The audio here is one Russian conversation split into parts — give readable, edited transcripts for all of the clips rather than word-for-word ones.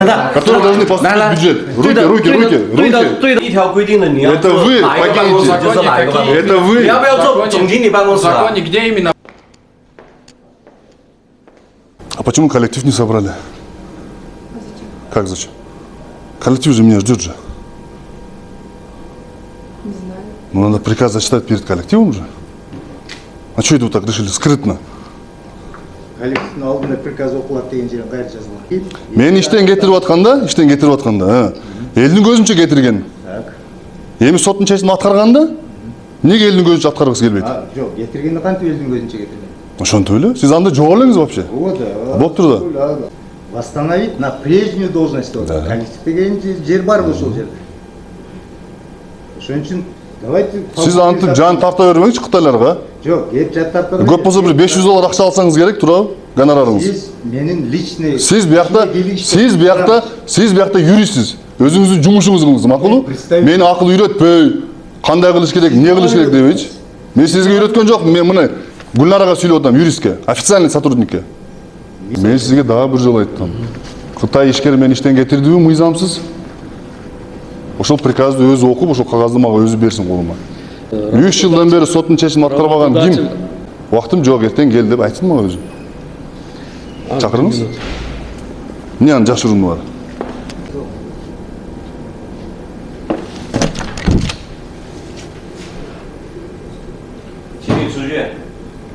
которые должны поступить в бюджет. Руки. 对的一条规定的，你要 Это 做 вы 哪一个办公室 покинете. 就是哪一个办公室。 Это вы. 你要不要做总经理办公室啊？ законе, где именно? А почему коллектив не собрали? Как зачем? Коллектив же меня ждет же. Не знаю. Ну надо приказ зачитать перед коллективом же. А что это вы так решили? Скрытно. Коллективтің алдында приказ оқылады деген жерін бәрі жазылған. Мен иштен кетирип атканда, элдин көзүнчө кетирген. Так. Эми соттун чечимин аткарганда, эмнеге элдин көзүнчө аткаргысы келбейт? Жоқ, кетіргенді қантип елдің көзінше кетірген? Ошентип эле. Сиз анда жок элеңиз вообще. Вот, да. Болуп турду. Восстановить на прежнюю должность. Да. Коллектив деген жер бар ошол жерде. Ошон үчүн давайте... Сиз антип жан тарта бермеңизчи кытайларга. Жоқ, ет жаттап тұрмын. Көп болсо бир 500 доллар акча алсаңыз керек, туурабы? Гонорарыңыз. Сиз менин личный... Сиз биякта юристсиз. Өзүңүздүн жумушуңузду кылыңыз, макулбу? Мени акыл үйрөтпөй, кандай кылыш керек, эмне кылыш керек дебейчи. Мен сизге үйрөткөн жокмун, мен мына Гүлнарага сүйлөп атам, юристке, официальный сотрудникке. Мен сизге дагы бир жолу айттым. Кытай ишкери мени иштен кетирдиби мыйзамсыз? Ошол приказды өзү окуп, ошол кагазды мага өзү берсин колума. 3 жылдан бери соттун чечимин аткарбаган ким? Убактым жок, эртең кел деп айтсын мага өзү. Чакырыңыз. Эмне анын жашыруну бар?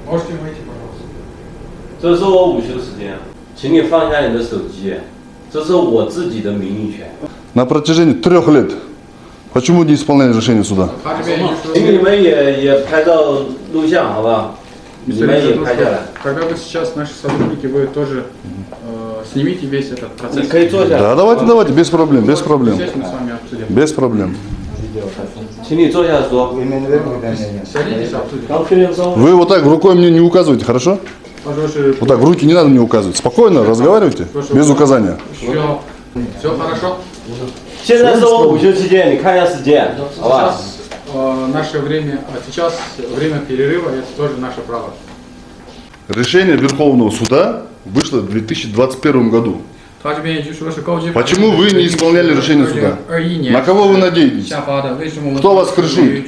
Можете выйти, пожалуйста. 这是我午休时间，请你放下你的手机，这是我自己的名誉权。 На протяжении 3 лет почему не исполняли решение суда? 请你们也拍照录像，好不好？你们也拍下来。 Когда вы сейчас наши сотрудники, вы тоже снимите весь этот 你 процесс. 可以坐下来， Да, давайте, без проблем. Здесь мы с вами обсудим. Без проблем. 请你坐下说。 Именно верно, да, нет. Садитесь, обсудим. 刚确认之后， Вы вот так рукой мне не указывайте, хорошо? Пожалуйста, Вот так руки не надо мне указывать. Спокойно разговаривайте, без указания. все хорошо. 现在是我午休期间，你看一下时间，好吧？ Сейчас наше время, сейчас время перерыва, это тоже наше право. Решение Верховного суда вышло в 2021 году. Почему вы не исполняли решение суда? На кого вы надеетесь? Кто вас крышует?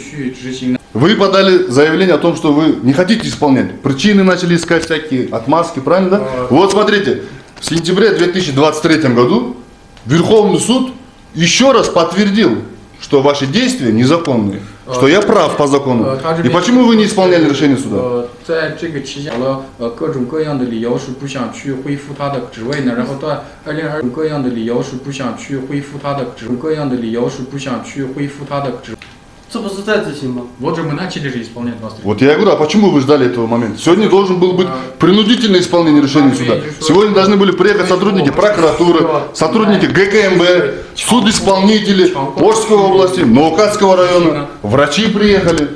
Вы подали заявление о том, что вы не хотите исполнять. Причины начали искать всякие, отмазки, правильно, да? Вот смотрите, в сентябре 2023 году Верховный суд еще раз подтвердил, что ваши действия незаконные, что я прав по закону. И почему вы не исполняли решение суда? 在这个期间，各种各样的理由是不想去恢复他的职位呢。然后到2022，各样的理由是不想去恢复他的职，各样的理由是不想去恢复他的职。 这不是在执行吗？ Вот же мы начали же исполнять вас. Вот я говорю, а почему вы ждали этого момента? Сегодня должен был быть принудительное исполнение решения суда. Сегодня должны были приехать сотрудники прокуратуры, сотрудники ГКМБ, судисполнители Орского области, Наукатского района, врачи приехали,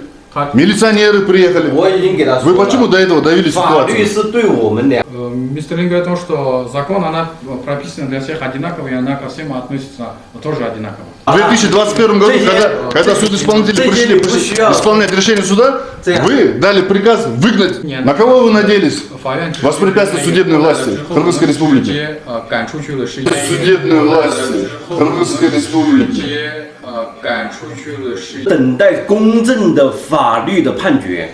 милиционеры приехали. 我已经给他说 Вы 了。 почему до этого довели 法律 ситуацию? 是对我们俩。 Мистер Лин говорит о том, что закон, она прописана для всех одинаково, и она ко всем относится тоже одинаково. В 2021 году, когда судисполнители пришли исполнять решение суда, вы дали приказ выгнать. На кого вы надеялись? Воспрепятствовать судебной власти Кыргызской республики. Судебной власти Кыргызской республики. 等待公正的法律的判决。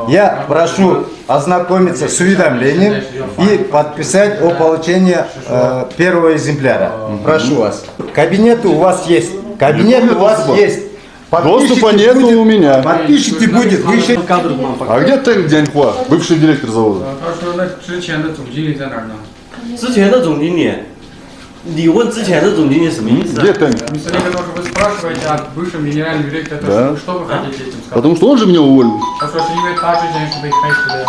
Я прошу ознакомиться с уведомлением и подписать о получении первого экземпляра. Прошу вас. Кабинет у вас есть. Кабинет у вас есть. Доступа нету у меня. Подпишите будет. Вы еще... А где Тэнг Дяньхуа, бывший директор завода? 他说那之前的总经理在哪儿呢？ 之前的总经理，你问之前的总经理什么意思？ Где Тэнг? Мистер Лин, что вы спрашиваете о бывшем генеральном директоре, Да. что вы хотите этим сказать? Потому что он же меня уволил. 他说是因为他之前是被开除的。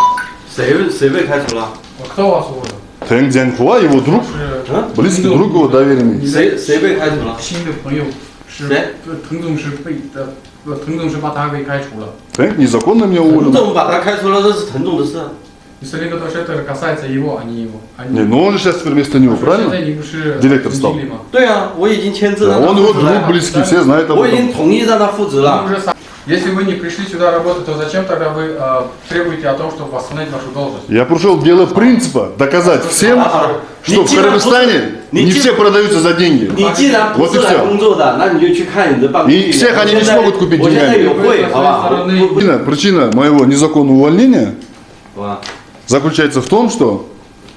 谁被开除了？ Кто вас уволил? Тэнг Дяньхуа, его друг, 是 близкий друг его доверенный. 谁被开除了？ 新的朋友是谁？滕总是被的，滕总是把他给开除了。 Тэнг незаконно меня 滕 уволил. 总把他开除了，这是滕总的事。 Мистер Лин, то, что это касается его, а не его. Не, но он же сейчас теперь вместо него, 现在 правильно? 你不是 Директор стал. 总经理吗？ 对啊，我已经签字 Да, 让他 он 复 его 职 друг 了。 близкий, все знают об 我已 этом. 经同意让他复职了。不是 Если вы не пришли сюда работать, то зачем тогда вы требуете о том, чтобы восстановить вашу должность? Я пришел дело принципа, доказать всем, что в Кыргызстане не все продаются за деньги. 你既然不 Вот и 是来 все. 工作的，那你就去看你的办公 И 地 всех 点。 они не смогут купить 我现在 деньгами. 有会，好吧？ Причина моего незаконного увольнения 好吧？ заключается в том, что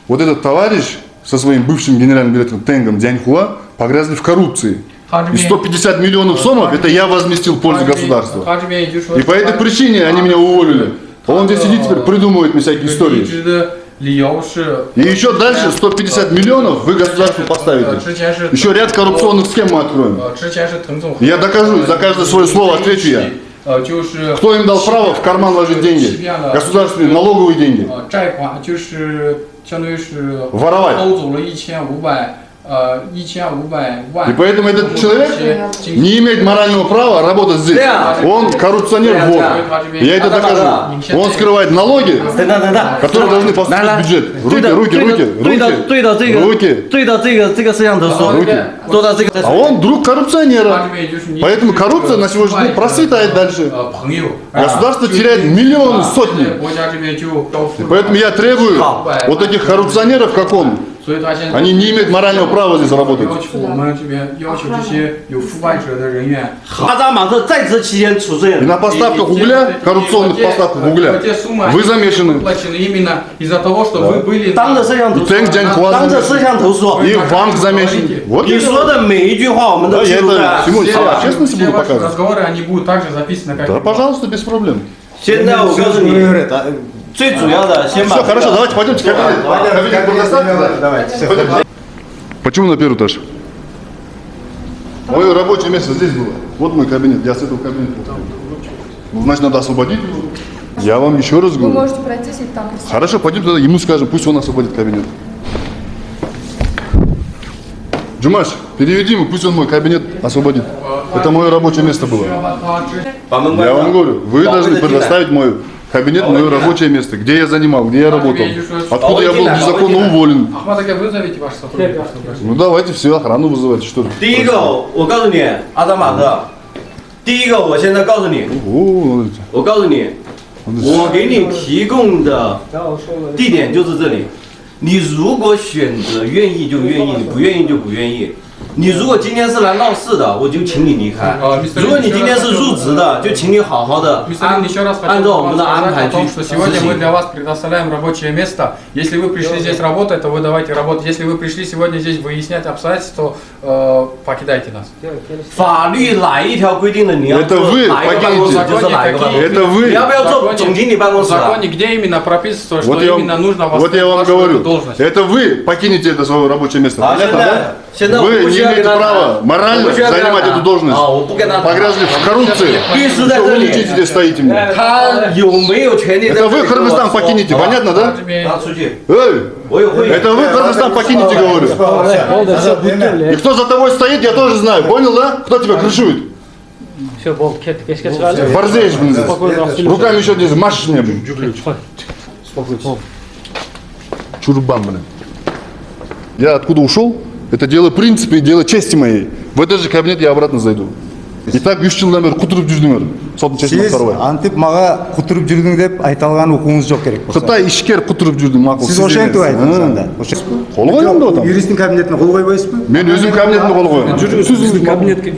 вот этот товарищ со своим бывшим генеральным директором Тенгом Дяньхуа погрязли в коррупции. И 150 миллионов сомов это я возместил в пользу государства. И по этой причине они меня уволили. А он здесь сидит теперь, придумывает мне всякие истории. И еще дальше 150 миллионов вы государству поставите. Еще ряд коррупционных схем мы откроем. И я докажу, и за каждое свое слово отвечу я. Кто им дал право в карман ложить деньги? Государственные, налоговые деньги. Воровать. И поэтому этот человек не имеет морального права работать здесь. Он коррупционер, вор. Я это докажу. Он скрывает налоги, которые должны поступить в бюджет. Руки. 对的这个摄像头说， 做到这个。 А он друг коррупционера. Поэтому коррупция на сегодняшний день процветает дальше. Государство теряет миллионы, сотни. И поэтому я требую вот этих коррупционеров, как он, они не имеют морального права здесь работать. 我们这边要求这些有腐败者的人员， 阿扎马特在职期间处置 И на поставках угля, коррупционных поставках угля, вы замешаны. именно из-за того, что вы были 当着摄像头 И Тэнк Дяньхуа 当着摄像头说， И банк замешан. Вот 你 и 说的每一句话我们都 Да, 记 я 录 это 在。 всему все честно буду ваши показывать. разговоры, они будут также записаны, как Да, пожалуйста, без проблем. 现在我告诉你， Говорит, 最主要的先把 Все, хорошо, давайте пойдемте в кабинет. Давайте. Почему на первый этаж? Мое рабочее место здесь было. Вот мой кабинет. Я с этого кабинета. Ну, значит, надо освободить его. Я вам еще раз Вы говорю. можете пройти, если там есть. Хорошо, пойдем тогда ему скажем, пусть он освободит кабинет. Джумаш, переведи ему, пусть он мой кабинет освободит. Это мое рабочее место было. 把门 Я 关 вам 上。 говорю, вы Папа, должны это предоставить мой кабинет, мое рабочее место, где я занимал, где я работал, откуда я был незаконно уволен. Ахмад, вызовите ваш сотрудник. Ну давайте все, охрану вызывайте, что ли. 第一个，我告诉你，阿扎马特，第一个，我现在告诉你， О, 我告诉你，我给你提供的地点就是这里。你如果选择愿意就愿意，你不愿意就不愿意。你如果今天是来闹事的，我就请你离开；如果你今天是入职的，就请你好好的 Мистер Лин, еще раз хочу 按照我们的 вам 安 сказать 排 о том, 去 что 执 сегодня мы 行。 для вас предоставляем рабочее место. Если вы пришли здесь работать, то вы давайте работать. Если вы пришли сегодня здесь выяснять обстоятельства, то покидайте нас. 法律哪一条规定的你要 Это 做 вы 哪一个办公室 покинете. 就是哪一个办公室。 Это вы. 你要不要做 В 总经理办公 в 室啊？ законе, где именно прописано, что Вот я именно нужно вам, вот я вам вашу говорю, должность. это вы покинете это свое рабочее место. 好，现 Понятно, 在 да? 现在我 Вы 不 не 需要跟 имеете 他 права 谈， морально 我不需要跟他 занимать 谈 эту должность. 啊，我不跟他谈。 Погрязли в коррупции. 律师在 Что 这 вы 里， летите здесь стоите мне? 他有没有权利在 Это 这里 вы 跟我 Кыргызстан 说 покинете, 好吧 понятно, да? 拿出去， Эй, 我有会议。 это вы Кыргызстан покинете, говорю. И кто за тобой стоит, я тоже знаю. Понял, да? Кто тебя крышует? Борзеешь, блин, здесь. Руками еще здесь машешь мне, блин. Чурбан, блин. Я откуда ушел? Это дело принципа и дело чести моей. В этот же кабинет я обратно зайду. И так 3 жылдан бері құтырып жүрдіңдер. Соттың честін Сіз атқарбай. антип мага кутуруп жүрдүң деп айта алган окуңуз жок керек болсо. Қытай ішкер құтырып жүрдім, мақұл. Сиз ошентип айттыңыз анда. Қол қойдым деп атам. Юристтин кабинетине кол койбойсузбу? Мен өзім кабинетімде қол қоямын. Кабинетке